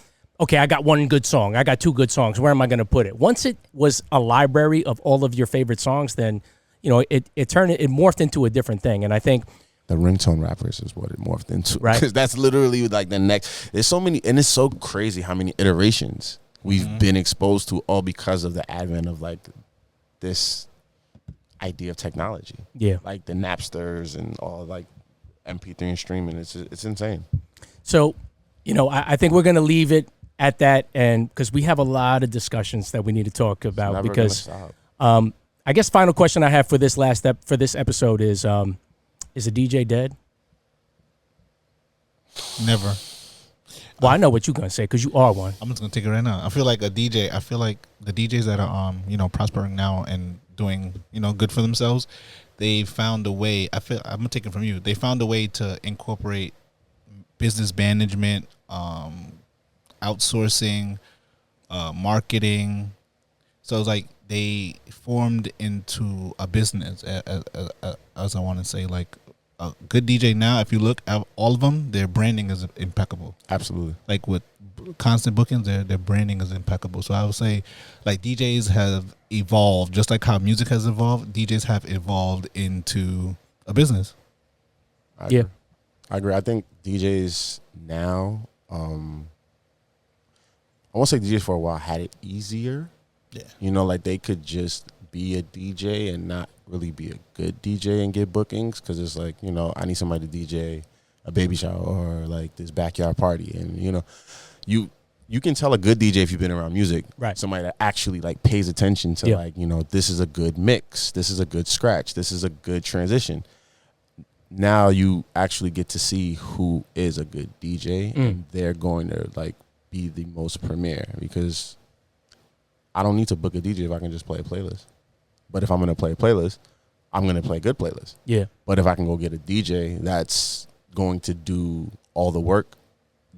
I got one good song. I got 2 good songs. Where am I going to put it? Once it was a library of all of your favorite songs, then, it morphed into a different thing. And I think The ringtone rappers is what it morphed into. Right. Because that's literally like the next. There's so many, and it's so crazy how many iterations we've been exposed to, all because of the advent of like this idea of technology. Yeah. Like the Napsters and all like MP3 and streaming. It's insane. So, I think we're going to leave it at that, and because we have a lot of discussions that we need to talk about. Never Because gonna stop. I guess final question I have for this for this episode is a DJ dead? Never. Well, I know what you're gonna say because you are one. I'm just gonna take it right now. I feel like the DJs that are prospering now and doing good for themselves, they found a way. I'm gonna take it from you. They found a way to incorporate business management, outsourcing, marketing. So it's like they formed into a business, as I want to say, like a good DJ now. If you look at all of them, their branding is impeccable. Absolutely. Like with constant bookings, their branding is impeccable. So I would say, like, DJs have evolved, just like how music has evolved. DJs have evolved into a business. I Yeah. agree. I agree. I think DJs now, I won't say DJs for a while had it easier. Yeah. Like they could just be a DJ and not really be a good DJ and get bookings because it's like, I need somebody to DJ a baby shower or like this backyard party. And, you can tell a good DJ if you've been around music. Right. Somebody that actually like pays attention to like, this is a good mix. This is a good scratch. This is a good transition. Now you actually get to see who is a good DJ and they're going to like be the most premier because I don't need to book a DJ if I can just play a playlist. But if I'm going to play a playlist, I'm going to play a good playlist. Yeah. But if I can go get a DJ that's going to do all the work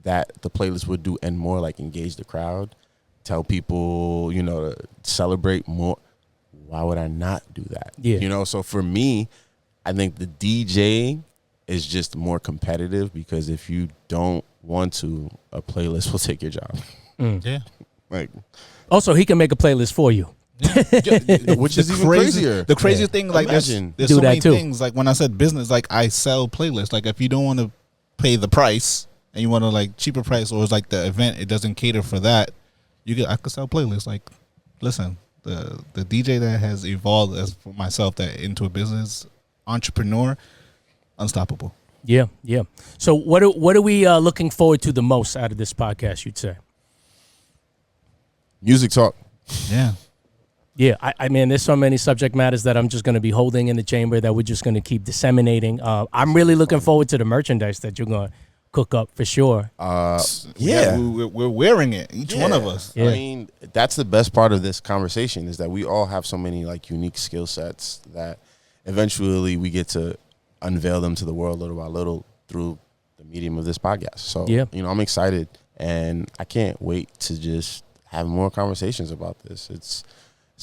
that the playlist would do and more, like engage the crowd, tell people, to celebrate more, why would I not do that? Yeah. So for me, I think the DJ is just more competitive because if you don't want to, a playlist will take your job. Yeah. Like, Also, he can make a playlist for you. which is even crazier. The crazy thing, like Imagine. there's Do so that many too. things. Like when I said business, like I sell playlists. Like if you don't want to pay the price and you want to like cheaper price, or it's like the event, it doesn't cater for that. I could sell playlists. Like, listen, the DJ that has evolved as for myself that into a business entrepreneur, unstoppable. Yeah, yeah. So what are we looking forward to the most out of this podcast, you'd say? Music talk. Yeah. Yeah, I mean, there's so many subject matters that I'm just going to be holding in the chamber that we're just going to keep disseminating. I'm really looking forward to the merchandise that you're going to cook up for sure. Yeah. We're wearing it, each one of us. Yeah. I mean, that's the best part of this conversation is that we all have so many like unique skill sets that eventually we get to unveil them to the world little by little through the medium of this podcast. So, Yeah. I'm excited and I can't wait to just have more conversations about this. It's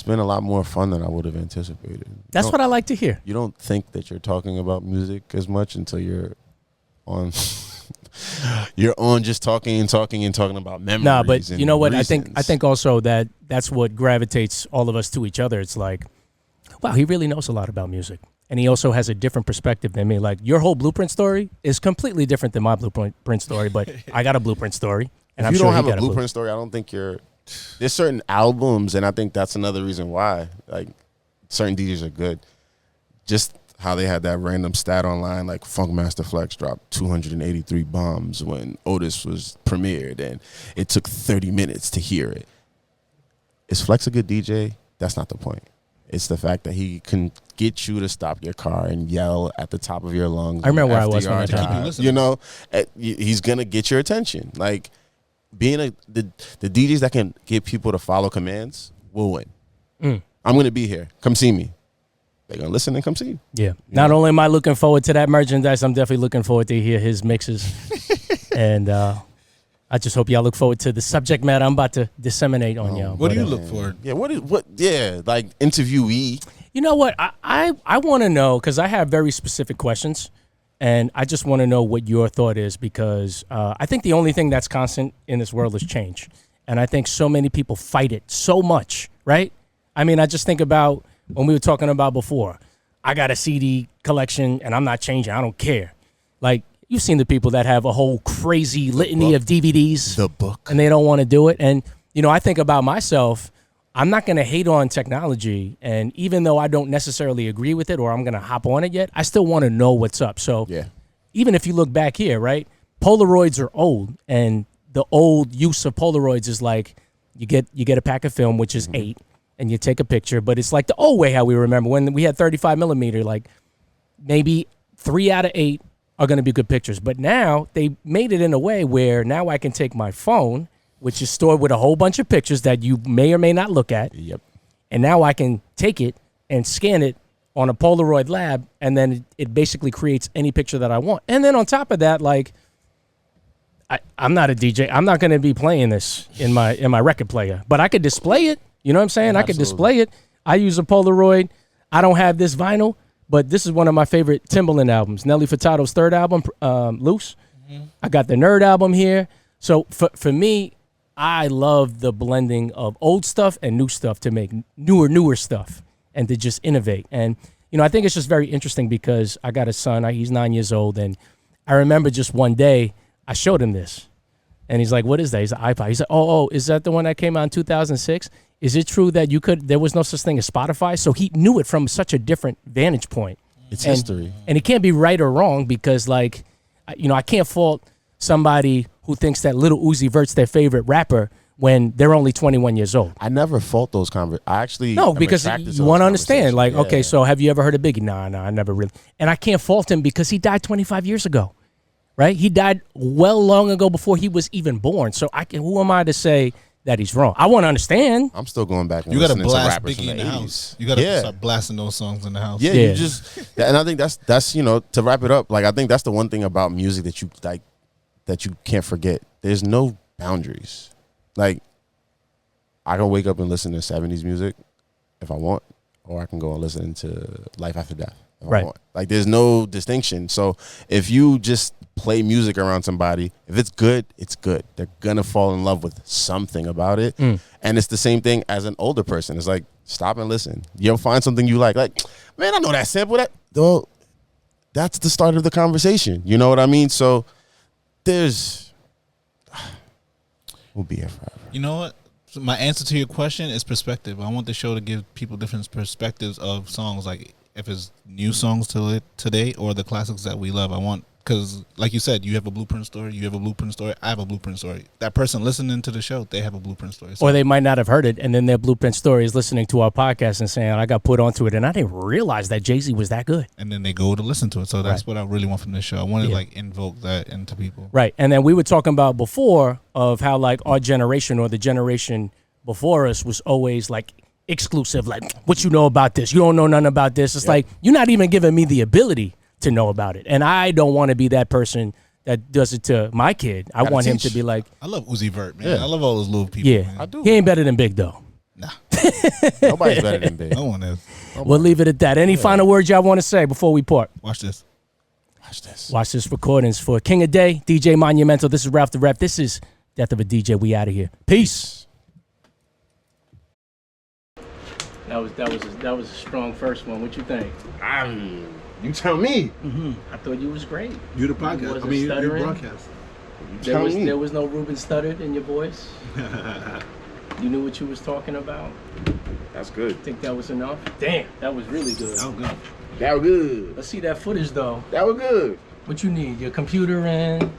been a lot more fun than I would have anticipated. That's what I like to hear. You don't think that you're talking about music as much until you're on you're on just talking about memories. Nah, but and you know what? I reasons. think also that's what gravitates all of us to each other. It's like, wow, he really knows a lot about music. And he also has a different perspective than me. Like your whole blueprint story is completely different than my blueprint story, but I got a bluept story. And if I'm you sure don't he have got a blueprint story, I don't think there's certain albums, and I think that's another reason why like certain DJs are good. Just how they had that random stat online, like Funkmaster Flex dropped 283 bombs when Otis was premiered, and it took 30 minutes to hear it. Is Flex a good DJ? That's not the point. It's the fact that he can get you to stop your car and yell at the top of your lungs. I remember where I after was your when that drive. happened. He's gonna get your attention. Like being the DJs that can get people to follow commands will win. I'm gonna be here. Come see me. They're gonna listen and come see you. Yeah. Not only am I looking forward to that merchandise, I'm definitely looking forward to hear his mixes. And I just hope y'all look forward to the subject matter I'm about to disseminate on y'all. What do you But, look for? Yeah. Like interviewee. You know what? I want to know, because I have very specific questions, and I just want to know what your thought is, because I think the only thing that's constant in this world is change. And I think so many people fight it so much, right? I mean, I just think about when we were talking about before, I got a CD collection and I'm not changing. I don't care. Like, you've seen the people that have a whole crazy litany of DVDs. The book. And they don't want to do it. And, I think about myself, I'm not going to hate on technology. And even though I don't necessarily agree with it or I'm going to hop on it yet, I still want to know what's up. So Yeah. even if you look back here, right, Polaroids are old and the old use of Polaroids is like you get a pack of film, which is 8, and you take a picture. But it's like the old way how we remember when we had 35 millimeter. Like maybe 3 out of 8 are going to be good pictures. But now they made it in a way where now I can take my phone, which is stored with a whole bunch of pictures that you may or may not look at. Yep. And now I can take it and scan it on a Polaroid lab, and then it basically creates any picture that I want. And then on top of that, like, I'm not a DJ. I'm not going to be playing this in my record player, but I could display it. You know what I'm saying? I could display it. I use a Polaroid. I don't have this vinyl, but this is one of my favorite Timbaland albums, Nelly Furtado's third album, Loose. I got the Nerd album here. So for me, I love the blending of old stuff and new stuff to make newer stuff and to just innovate. And, you know, I think it's just very interesting because I got a son. He's 9 years old. And I remember just one day I showed him this. And he's like, what is that? He's an iPod. He's like, oh, is that the one that came out in 2006? Is it true that there was no such thing as Spotify? So he knew it from such a different vantage point. It's history. And it can't be right or wrong because, like, you know, I can't fault somebody who thinks that Lil Uzi Vert's their favorite rapper when they're only 21 years old. I never fault those conversations. I actually no, because you want to understand. Like, okay, so have you ever heard of Biggie? Nah, I never really. And I can't fault him because he died 25 years ago, right? He died well long ago before he was even born. So who am I to say that he's wrong? I want to understand. I'm still going back and You got to listening to blast rappers Biggie in the 80s. house. You got to start blasting those songs in the house. Yeah, Yeah. you just, and I think that's you know, to wrap it up, like I think that's the one thing about music that you like, that you can't forget. There's no boundaries. Like, I can wake up and listen to 70s music if I want, or I can go and listen to Life After Death if I want. Like, there's no distinction. So if you just play music around somebody, if it's good, it's good. They're gonna fall in love with something about it. And it's the same thing as an older person. It's like, stop and listen. You'll find something you like, man, I know that sample. Well, that's the start of the conversation. You know what I mean? So we'll be here forever. You know what? So my answer to your question is perspective. I want the show to give people different perspectives of songs, like if it's new songs today or the classics that we love. I want, because like you said, you have a blueprint story, you have a blueprint story, I have a blueprint story. That person listening to the show, they have a blueprint story. So Or they might not have heard it, and then their blueprint story is listening to our podcast and saying, I got put onto it, and I didn't realize that Jay-Z was that good. and then they go to listen to it. So that's what I really want from this show. I want to like invoke that into people. Right. And then we were talking about before of how, like, our generation or the generation before us was always like exclusive, like, what you know about this? You don't know nothing about this. It's like, you're not even giving me the ability to know about it. And I don't want to be that person that does it to my kid. I want him to be like, I love Uzi Vert, man. I love all those little people. yeah, man. I do. he ain't better than Big, though. Nah, Nobody's better than Big. no one is. We'll leave it at that. Any final words y'all want to say before we part? Watch this. Watch this. Watch this recordings for King of Day, DJ Monumental. This is Ralph the Rep. This is Death of a DJ. We out of here. Peace. That was a strong first one. What you think? You tell me. I thought you was great. You the podcast. I mean, you broadcast. There was no Ruben stuttered in your voice. You knew what you was talking about. That's good. Think that was enough? Damn, that was really good. Oh, God. That was good. Let's see that footage though. That was good. What you need? Your computer and